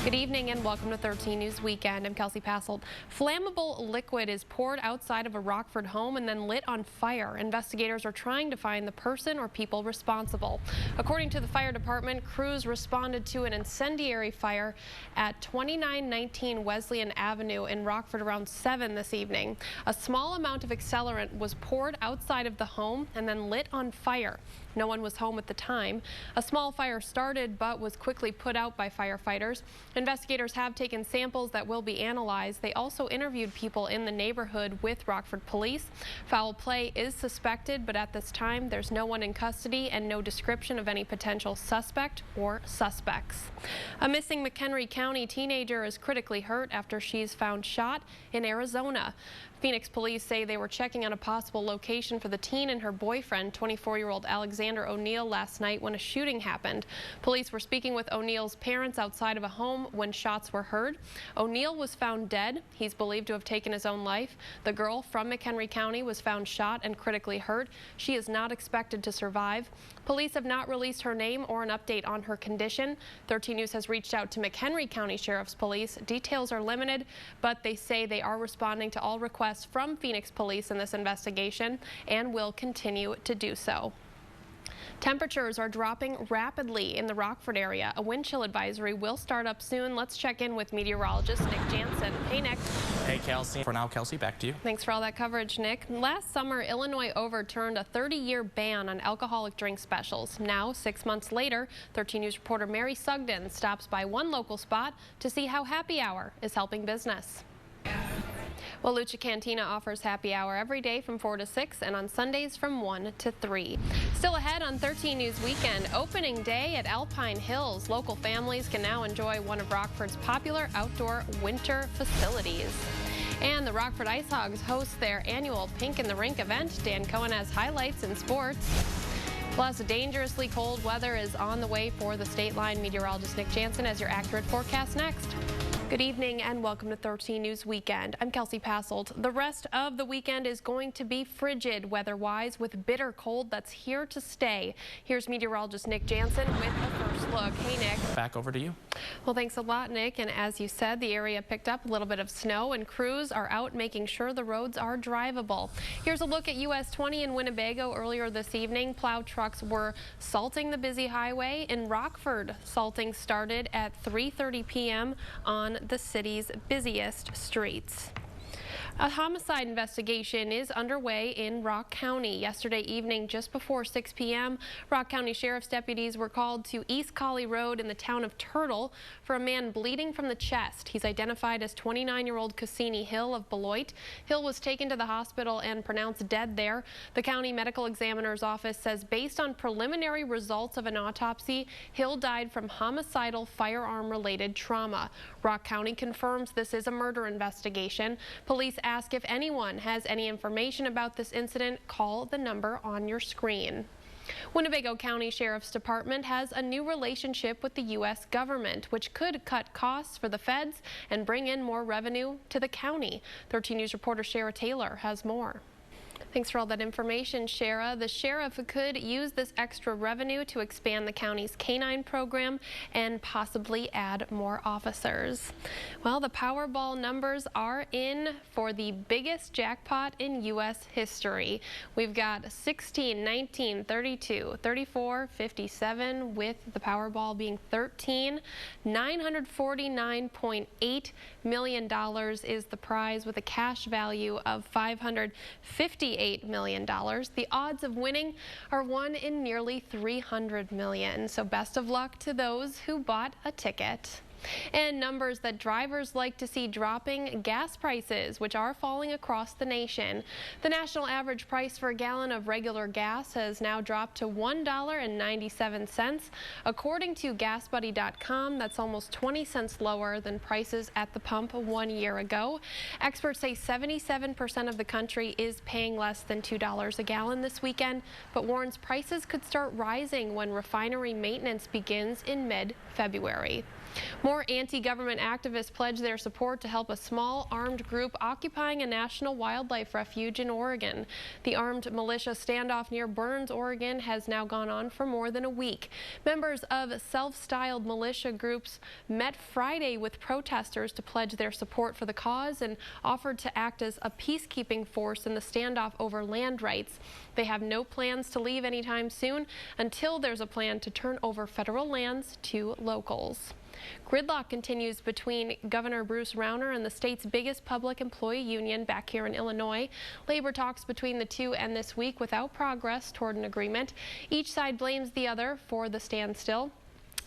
Good evening and welcome to 13 News Weekend. I'm Kelsie Passolt. Flammable liquid is poured outside of a Rockford home and then lit on fire. Investigators are trying to find the person or people responsible. According to the fire department, crews responded to an incendiary fire at 2919 Wesleyan Avenue in Rockford around 7 this evening. A small amount of accelerant was poured outside of the home and then lit on fire. No one was home at the time. A small fire started but was quickly put out by firefighters. Investigators have taken samples that will be analyzed. They also interviewed people in the neighborhood with Rockford police. Foul play is suspected, but at this time there's no one in custody and no description of any potential suspect or suspects. A missing McHenry County teenager is critically hurt after she's found shot in Arizona. Phoenix police say they were checking on a possible location for the teen and her boyfriend, 24-year-old Alexander O'Neill, last night when a shooting happened. Police were speaking with O'Neill's parents outside of a home when shots were heard. O'Neill was found dead. He's believed to have taken his own life. The girl from McHenry County was found shot and critically hurt. She is not expected to survive. Police have not released her name or an update on her condition. 13 News has reached out to McHenry County Sheriff's Police. Details are limited, but they say they are responding to all requests from Phoenix police in this investigation and will continue to do so. Temperatures are dropping rapidly in the Rockford area. A wind chill advisory will start up soon. Let's check in with meteorologist Nick Jansen. Hey, Nick. Hey, Kelsie. For now, Kelsie, back to you. Thanks for all that coverage, Nick. Last summer, Illinois overturned a 30-year ban on alcoholic drink specials. Now, 6 months later, 13 News reporter Mary Sugden stops by one local spot to see how happy hour is helping business. Well, Lucha Cantina offers happy hour every day from 4 to 6 and on Sundays from 1 to 3. Still ahead on 13 News Weekend, opening day at Alpine Hills. Local families can now enjoy one of Rockford's popular outdoor winter facilities. And the Rockford Ice Hogs host their annual Pink in the Rink event. Dan Cohen has highlights in sports. Plus, dangerously cold weather is on the way for the state line. Meteorologist Nick Jansen has your accurate forecast next. Good evening and welcome to 13 News Weekend. I'm Kelsie Passolt. The rest of the weekend is going to be frigid weather-wise with bitter cold that's here to stay. Here's meteorologist Nick Jansen with a first look. Hey, Nick. Back over to you. Well, thanks a lot, Nick. And as you said, the area picked up a little bit of snow and crews are out making sure the roads are drivable. Here's a look at US 20 in Winnebago earlier this evening. Plow trucks were salting the busy highway. In Rockford, salting started at 3:30 p.m. on the city's busiest streets. A homicide investigation is underway in Rock County. Yesterday evening, just before 6 p.m., Rock County Sheriff's deputies were called to East Collie Road in the town of Turtle for a man bleeding from the chest. He's identified as 29-year-old Cassini Hill of Beloit. Hill was taken to the hospital and pronounced dead there. The county medical examiner's office says based on preliminary results of an autopsy, Hill died from homicidal firearm-related trauma. Rock County confirms this is a murder investigation. Police ask if anyone has any information about this incident, call the number on your screen. Winnebago County Sheriff's Department has a new relationship with the U.S. government, which could cut costs for the feds and bring in more revenue to the county. 13 News reporter Shara Taylor has more. Thanks for all that information, Shara. The sheriff could use this extra revenue to expand the county's canine program and possibly add more officers. Well, the Powerball numbers are in for the biggest jackpot in U.S. history. We've got 16, 19, 32, 34, 57, with the Powerball being 13. $949.8 million is the prize with a cash value of $558 million. The odds of winning are 1 in nearly 300 million. So best of luck to those who bought a ticket. And numbers that drivers like to see dropping: gas prices, which are falling across the nation. The national average price for a gallon of regular gas has now dropped to $1.97. According to GasBuddy.com, that's almost 20 cents lower than prices at the pump 1 year ago. Experts say 77% of the country is paying less than $2 a gallon this weekend, but warns prices could start rising when refinery maintenance begins in mid-February. More anti-government activists pledge their support to help a small armed group occupying a national wildlife refuge in Oregon. The armed militia standoff near Burns, Oregon has now gone on for more than a week. Members of self-styled militia groups met Friday with protesters to pledge their support for the cause and offered to act as a peacekeeping force in the standoff over land rights. They have no plans to leave anytime soon until there's a plan to turn over federal lands to locals. Gridlock continues between Governor Bruce Rauner and the state's biggest public employee union back here in Illinois. Labor talks between the two end this week without progress toward an agreement. Each side blames the other for the standstill.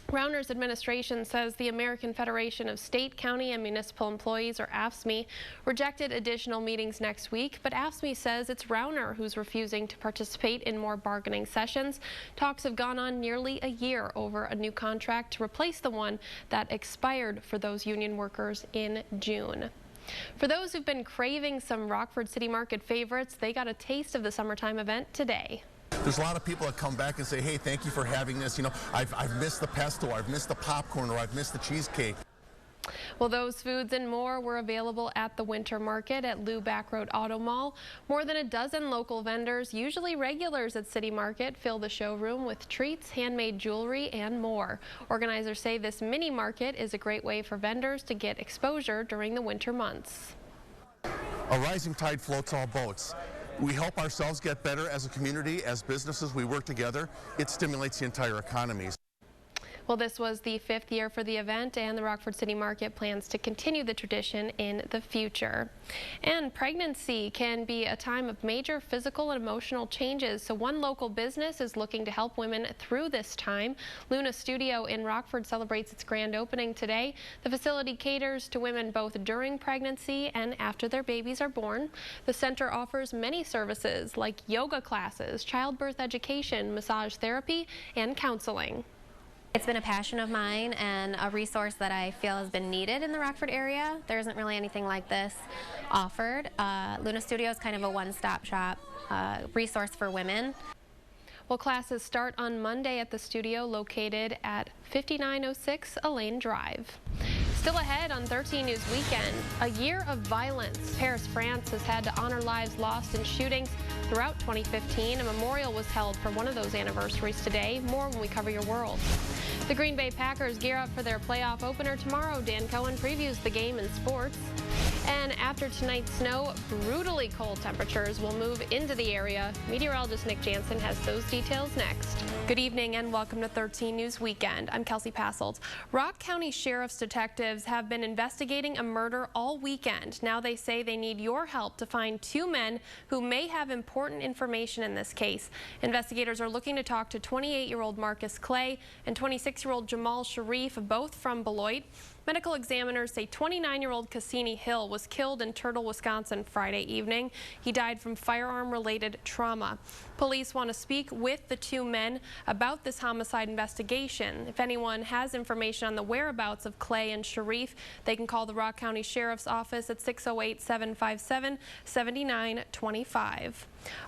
Rauner's administration says the American Federation of State, County, and Municipal Employees, or AFSCME, rejected additional meetings next week, but AFSCME says it's Rauner who's refusing to participate in more bargaining sessions. Talks have gone on nearly a year over a new contract to replace the one that expired for those union workers in June. For those who've been craving some Rockford City Market favorites, they got a taste of the summertime event today. There's a lot of people that come back and say, hey, thank you for having this. You know, I've missed the pesto, I've missed the popcorn, or I've missed the cheesecake. Well, those foods and more were available at the winter market at Lou Back Road Auto Mall. More than a dozen local vendors, usually regulars at City Market, fill the showroom with treats, handmade jewelry, and more. Organizers say this mini market is a great way for vendors to get exposure during the winter months. A rising tide floats all boats. We help ourselves get better as a community, as businesses, we work together. It stimulates the entire economy. Well, this was the 5th year for the event, and the Rockford City Market plans to continue the tradition in the future. And pregnancy can be a time of major physical and emotional changes, so one local business is looking to help women through this time. Luna Studio in Rockford celebrates its grand opening today. The facility caters to women both during pregnancy and after their babies are born. The center offers many services like yoga classes, childbirth education, massage therapy, and counseling. It's been a passion of mine and a resource that I feel has been needed in the Rockford area. There isn't really anything like this offered. Luna Studio is kind of a one-stop shop resource for women. Well, classes start on Monday at the studio located at 5906 Elaine Drive. Still ahead on 13 News Weekend, a year of violence. Paris, France has had to honor lives lost in shootings throughout 2015. A memorial was held for one of those anniversaries today. More when we cover your world. The Green Bay Packers gear up for their playoff opener tomorrow. Dan Cohen previews the game in sports. And after tonight's snow, brutally cold temperatures will move into the area. Meteorologist Nick Jansen has those details next. Good evening and welcome to 13 News Weekend. I'm Kelsie Passolt. Rock County Sheriff's detectives have been investigating a murder all weekend. Now they say they need your help to find two men who may have important information in this case. Investigators are looking to talk to 28-year-old Marcus Clay and 26-year-old Jamal Sharif, both from Beloit. Medical examiners say 29-year-old Cassini Hill was killed in Turtle, Wisconsin Friday evening. He died from firearm-related trauma. Police want to speak with the two men about this homicide investigation. If anyone has information on the whereabouts of Clay and Sharif, they can call the Rock County Sheriff's Office at 608-757-7925.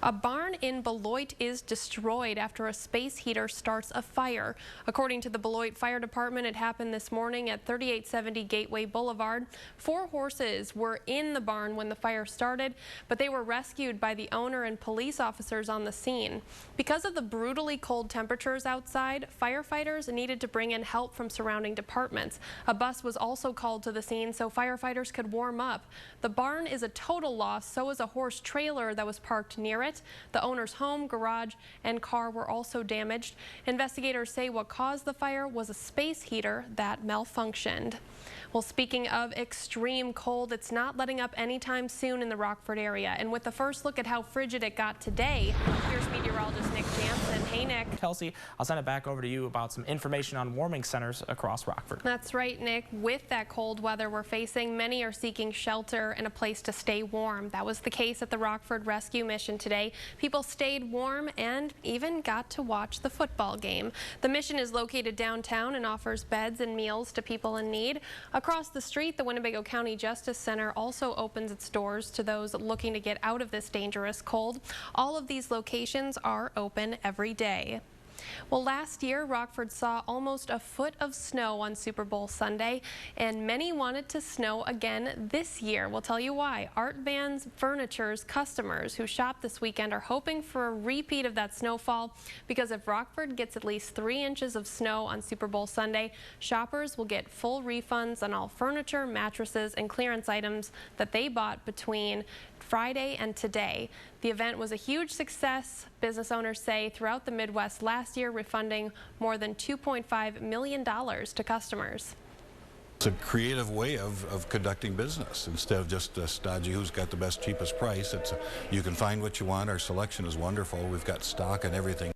A barn in Beloit is destroyed after a space heater starts a fire. According to the Beloit Fire Department, it happened this morning at 3870 Gateway Boulevard. 4 horses were in the barn when the fire started, but they were rescued by the owner and police officers on the scene. Because of the brutally cold temperatures outside, firefighters needed to bring in help from surrounding departments. A bus was also called to the scene so firefighters could warm up. The barn is a total loss, so is a horse trailer that was parked near it. The owner's home, garage, and car were also damaged. Investigators say what caused the fire was a space heater that malfunctioned. Well, speaking of extreme cold, it's not letting up anytime soon in the Rockford area. And with the first look at how frigid it got today, here's meteorologist Nick Jansen. Hey, Nick. Kelsie, I'll send it back over to you about some information on warming centers across Rockford. That's right, Nick. With that cold weather we're facing, many are seeking shelter and a place to stay warm. That was the case at the Rockford Rescue Mission today. People stayed warm and even got to watch the football game. The mission is located downtown and offers beds and meals to people in need. Across the street, the Winnebago County Justice Center also opens its doors to those looking to get out of this dangerous cold. All of these locations are open every day. Well, last year, Rockford saw almost a foot of snow on Super Bowl Sunday, and many wanted to snow again this year. We'll tell you why. Art Van Furniture's customers who shop this weekend are hoping for a repeat of that snowfall, because if Rockford gets at least 3 inches of snow on Super Bowl Sunday, shoppers will get full refunds on all furniture, mattresses, and clearance items that they bought between Friday and today. The event was a huge success, business owners say, throughout the Midwest last year, refunding more than $2.5 million to customers. It's a creative way of conducting business. Instead of just stodgy who's got the best, cheapest price, you can find what you want. Our selection is wonderful. We've got stock and everything.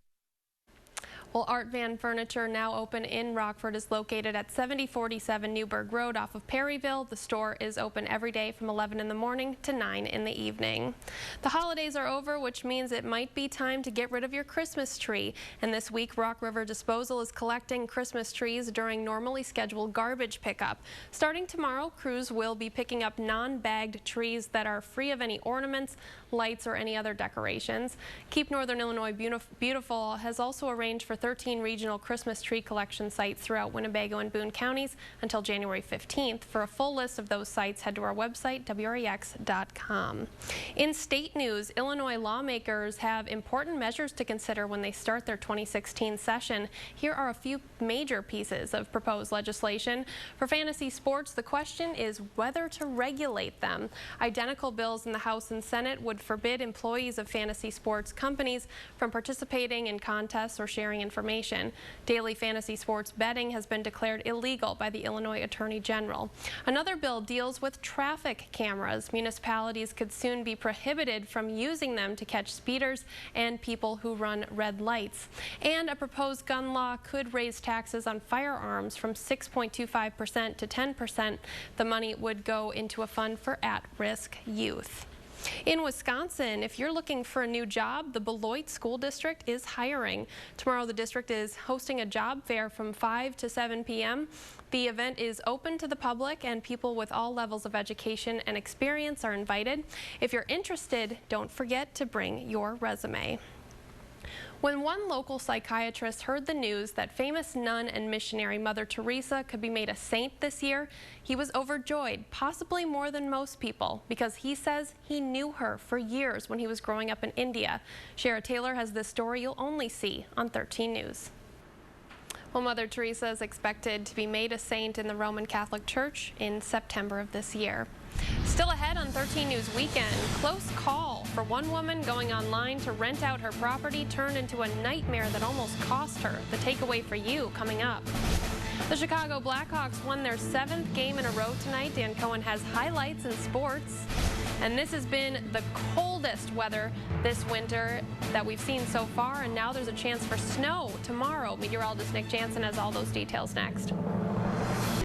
Well, Art Van Furniture, now open in Rockford, is located at 7047 Newburgh Road off of Perryville. The store is open every day from 11 in the morning to 9 in the evening. The holidays are over, which means it might be time to get rid of your Christmas tree. And this week, Rock River Disposal is collecting Christmas trees during normally scheduled garbage pickup. Starting tomorrow, crews will be picking up non-bagged trees that are free of any ornaments, lights, or any other decorations. Keep Northern Illinois Beautiful has also arranged for 13 regional Christmas tree collection sites throughout Winnebago and Boone counties until January 15th. For a full list of those sites, head to our website, WREX.com. In state news, Illinois lawmakers have important measures to consider when they start their 2016 session. Here are a few major pieces of proposed legislation. For fantasy sports, the question is whether to regulate them. Identical bills in the House and Senate would forbid employees of fantasy sports companies from participating in contests or sharing information. Daily fantasy sports betting has been declared illegal by the Illinois Attorney General. Another bill deals with traffic cameras. Municipalities could soon be prohibited from using them to catch speeders and people who run red lights. And a proposed gun law could raise taxes on firearms from 6.25% to 10%. The money would go into a fund for at-risk youth. In Wisconsin, if you're looking for a new job, the Beloit School District is hiring. Tomorrow, the district is hosting a job fair from 5 to 7 p.m. The event is open to the public, and people with all levels of education and experience are invited. If you're interested, don't forget to bring your resume. When one local psychiatrist heard the news that famous nun and missionary Mother Teresa could be made a saint this year, he was overjoyed, possibly more than most people, because he says he knew her for years when he was growing up in India. Shara Taylor has this story you'll only see on 13 News. Well, Mother Teresa is expected to be made a saint in the Roman Catholic Church in September of this year. Still ahead on 13 News Weekend, close call for one woman going online to rent out her property turned into a nightmare that almost cost her. The takeaway for you coming up. The Chicago Blackhawks won their 7th game in a row tonight. Dan Cohen has highlights in sports. And this has been the coldest weather this winter that we've seen so far, and now there's a chance for snow tomorrow. Meteorologist Nick Jansen has all those details next.